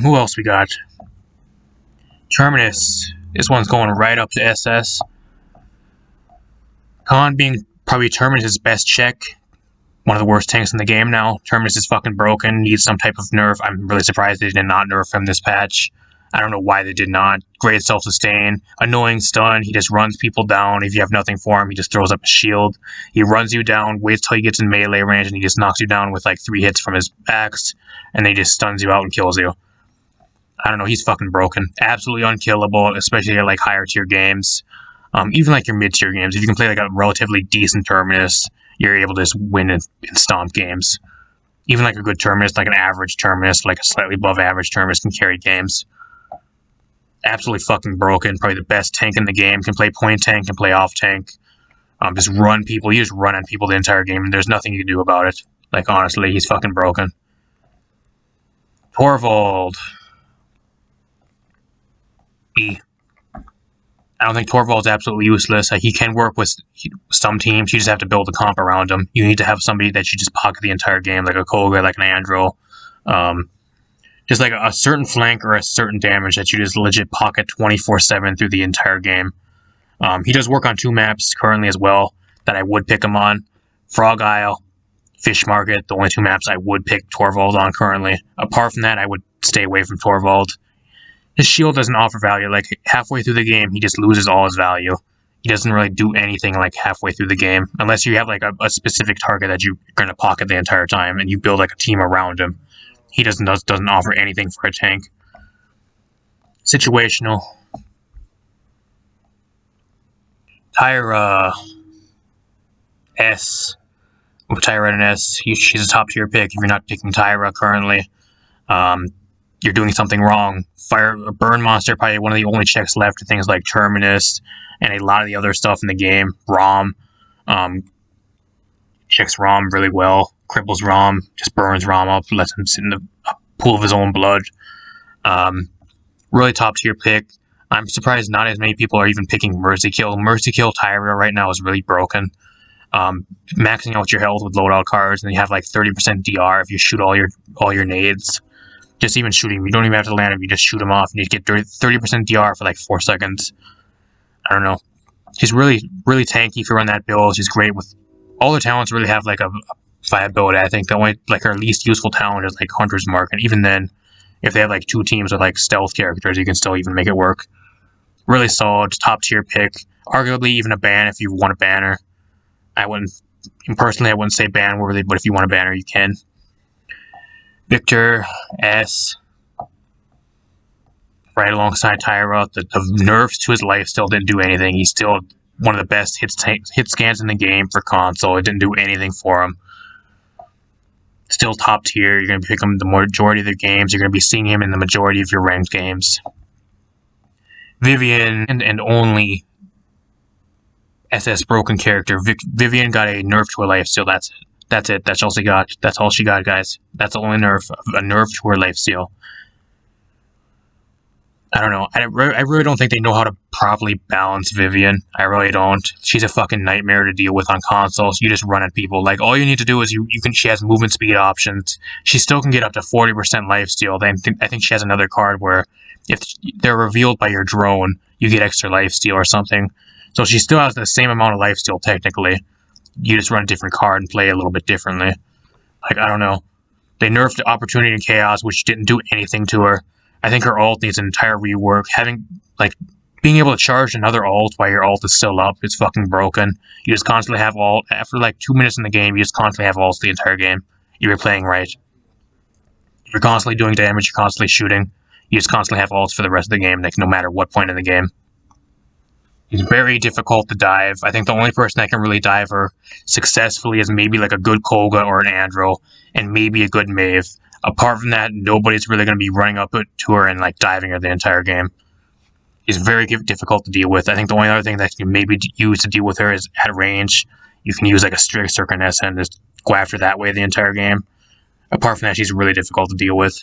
Who else we got? Terminus. This one's going right up to SS. Con being probably Terminus' best check. One of the worst tanks in the game now. Terminus is fucking broken, needs some type of nerf. I'm really surprised they did not nerf him this patch. I don't know why they did not. Great self-sustain. Annoying stun. He just runs people down. If you have nothing for him, he just throws up a shield. He runs you down, waits till he gets in melee range, and he just knocks you down with like 3 hits from his axe, and then he just stuns you out and kills you. I don't know, he's fucking broken. Absolutely unkillable, especially at like higher tier games. Even like your mid-tier games. If you can play like a relatively decent Terminus, you're able to just win in stomp games. Even like a good Terminus, like an average Terminus, like a slightly above average Terminus can carry games. Absolutely fucking broken. Probably the best tank in the game. Can play point tank, can play off tank. Just run people. You just run on people the entire game, and there's nothing you can do about it. Like, honestly, he's fucking broken. Torvald. B. I don't think Torvald's absolutely useless. Like, he can work with some teams. You just have to build a comp around him. You need to have somebody that you just pocket the entire game, like a Koga, like an Andro. Just like a certain flank or a certain damage that you just legit pocket 24/7 through the entire game. He does work on 2 maps currently as well that I would pick him on. Frog Isle, Fish Market, the only 2 maps I would pick Torvald on currently. Apart from that, I would stay away from Torvald. His shield doesn't offer value. Like, halfway through the game, he just loses all his value. He doesn't really do anything like halfway through the game, unless you have like a specific target that you're going to pocket the entire time and you build like a team around him. He doesn't offer anything for a tank. Situational. Tyra S. With Tyra and S, she's a top tier pick. If you're not picking Tyra currently, you're doing something wrong. Burn Monster, probably one of the only checks left to things like Terminus and a lot of the other stuff in the game. Rom, checks Rom really well. Cripples Rom, just burns Rom up, lets him sit in the pool of his own blood. Really top tier pick. I'm surprised not as many people are even picking Mercy Kill. Mercy Kill Tyra right now is really broken. Maxing out your health with loadout cards, and you have like 30% DR if you shoot all your nades. Just even shooting, you don't even have to land them, you just shoot them off, and you get 30% DR for like 4 seconds. I don't know. She's really, really tanky if you run that build. She's great with all the talents. Really have like a viability. I think the only like her least useful talent is like Hunter's Mark, and even then, if they have like 2 teams with like stealth characters, you can still even make it work. Really solid, top tier pick. Arguably even a ban if you want a banner. I wouldn't say ban worthy, but if you want a banner, you can. Victor S. Right alongside Tyra. The nerfs to his life still didn't do anything. He's still one of the best hit scans in the game for console. It didn't do anything for him. Still top tier. You're going to pick him the majority of the games. You're going to be seeing him in the majority of your ranked games. Vivian and only SS broken character. Vivian got a nerf to her lifesteal. That's it. That's all she got. That's all she got, guys. That's the only nerf. A nerf to her lifesteal. I don't know. I really don't think they know how to properly balance Vivian. I really don't. She's a fucking nightmare to deal with on consoles. You just run at people. Like, all you need to do is she has movement speed options. She still can get up to 40% lifesteal. I think she has another card where if they're revealed by your drone, you get extra lifesteal or something. So she still has the same amount of lifesteal technically. You just run a different card and play a little bit differently. Like, I don't know. They nerfed Opportunity and Chaos, which didn't do anything to her. I think her ult needs an entire rework. Being able to charge another ult while your ult is still up is fucking broken. You just constantly have ult. After like 2 minutes in the game, you just constantly have ults the entire game. You're playing right. You're constantly doing damage, you're constantly shooting. You just constantly have ults for the rest of the game, like no matter what point in the game. It's very difficult to dive. I think the only person that can really dive her successfully is maybe like a good Koga or an Andro, and maybe a good Maeve. Apart from that, nobody's really going to be running up to her and like diving her the entire game. It's very difficult to deal with. I think the only other thing that you can maybe use to deal with her is at range. You can use like a Strix or Vanessa and just go after that way the entire game. Apart from that, she's really difficult to deal with.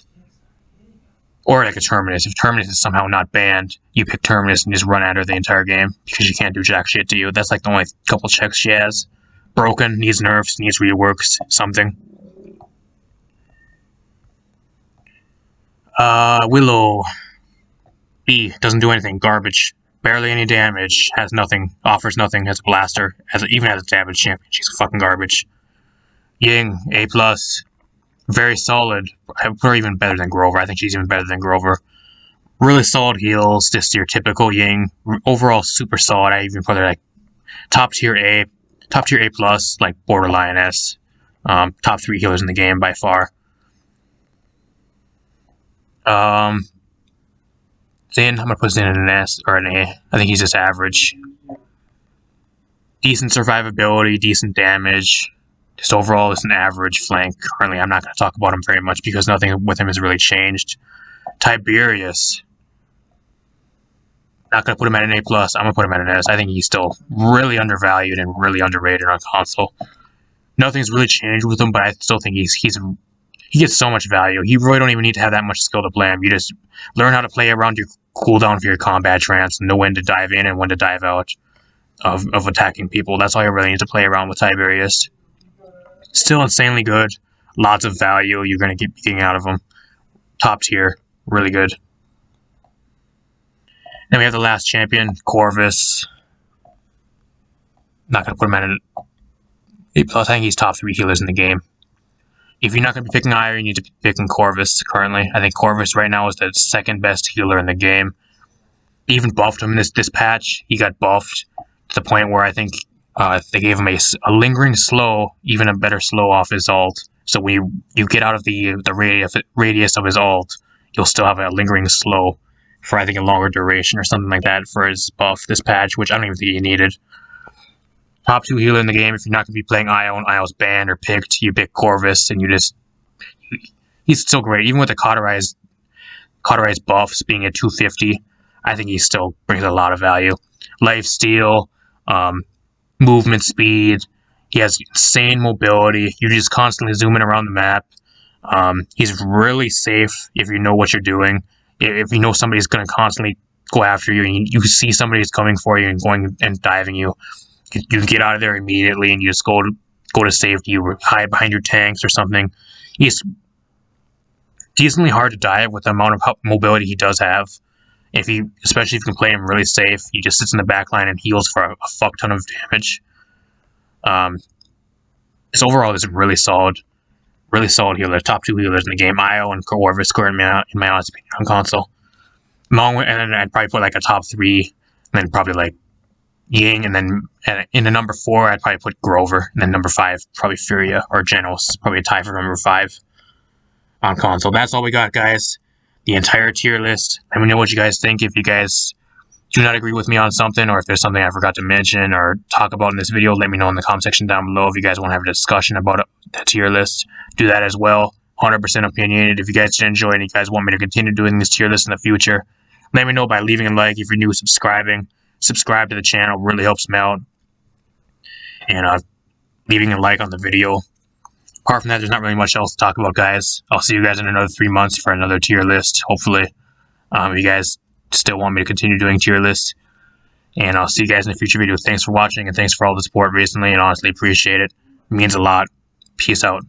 Or like a Terminus. If Terminus is somehow not banned, you pick Terminus and just run at her the entire game because she can't do jack shit to you. That's like the only couple checks she has. Broken, needs nerfs, needs reworks, something. Willow. B. Doesn't do anything. Garbage. Barely any damage. Has nothing. Offers nothing. Has a blaster. Even as a damage champion. She's fucking garbage. Ying. A+. Very solid. I put her even better than Grover. I think she's even better than Grover. Really solid heals. Just your typical Ying. Overall super solid. I even put her like top tier A. Top tier A+, like borderline S. Top 3 healers in the game by far. Zin, I'm gonna put Zin in an S or an A. I think he's just average. Decent survivability, decent damage. Just overall, it's an average flank. Currently, I'm not going to talk about him very much because nothing with him has really changed. Tiberius. Not going to put him at an A+. I'm going to put him at an S. I think he's still really undervalued and really underrated on console. Nothing's really changed with him, but I still think he gets so much value. You really don't even need to have that much skill to play him. You just learn how to play around your cooldown for your combat trance, know when to dive in and when to dive out of attacking people. That's all you really need to play around with Tiberius. Still insanely good. Lots of value you're going to keep getting out of him. Top tier. Really good. Then we have the last champion, Corvus. Not going to put him at an A+. I think he's top 3 healers in the game. If you're not going to be picking Iron, you need to be picking Corvus currently. I think Corvus right now is the second best healer in the game. Even buffed him in this patch. He got buffed to the point where I think they gave him a lingering slow, even a better slow off his ult. So when you get out of the radius of his ult, you'll still have a lingering slow for, I think, a longer duration or something like that for his buff this patch, which I don't even think he needed. Top 2 healer in the game, if you're not going to be playing Io and Io's banned or picked, you pick Corvus, and he's still great. Even with the cauterized buffs being at 250, I think he still brings a lot of value. Lifesteal, movement speed, he has insane mobility. You're just constantly zooming around the map. He's really safe if you know what you're doing. If you know somebody's going to constantly go after you, and you see somebody's coming for you and going and diving you, you get out of there immediately and you just go to safety. You hide behind your tanks or something. He's decently hard to dive with the amount of mobility he does have. Especially if you can play him really safe, he just sits in the back line and heals for a fuck ton of damage. So overall, this is really solid healer. Top 2 healers in the game, Io and Corvus, in my honest opinion, on console. And then I'd probably put like a top 3, and then probably like Ying, and then in the number 4, I'd probably put Grover, and then number 5, probably Furia or Jenos, probably a tie for number 5 on console. That's all we got, guys. The entire tier list. Let me know what you guys think. If you guys do not agree with me on something, or if there's something I forgot to mention or talk about in this video, let me know in the comment section down below. If you guys want to have a discussion about the tier list, do that as well. 100% opinionated. If you guys did enjoy and you guys want me to continue doing this tier list in the future, let me know by leaving a like. If you're new, subscribe to the channel, really helps me out. And leaving a like on the video. Apart from that, there's not really much else to talk about, guys. I'll see you guys in another 3 months for another tier list, hopefully. If you guys still want me to continue doing tier lists. And I'll see you guys in a future video. Thanks for watching, and thanks for all the support recently, and honestly appreciate it. It means a lot. Peace out.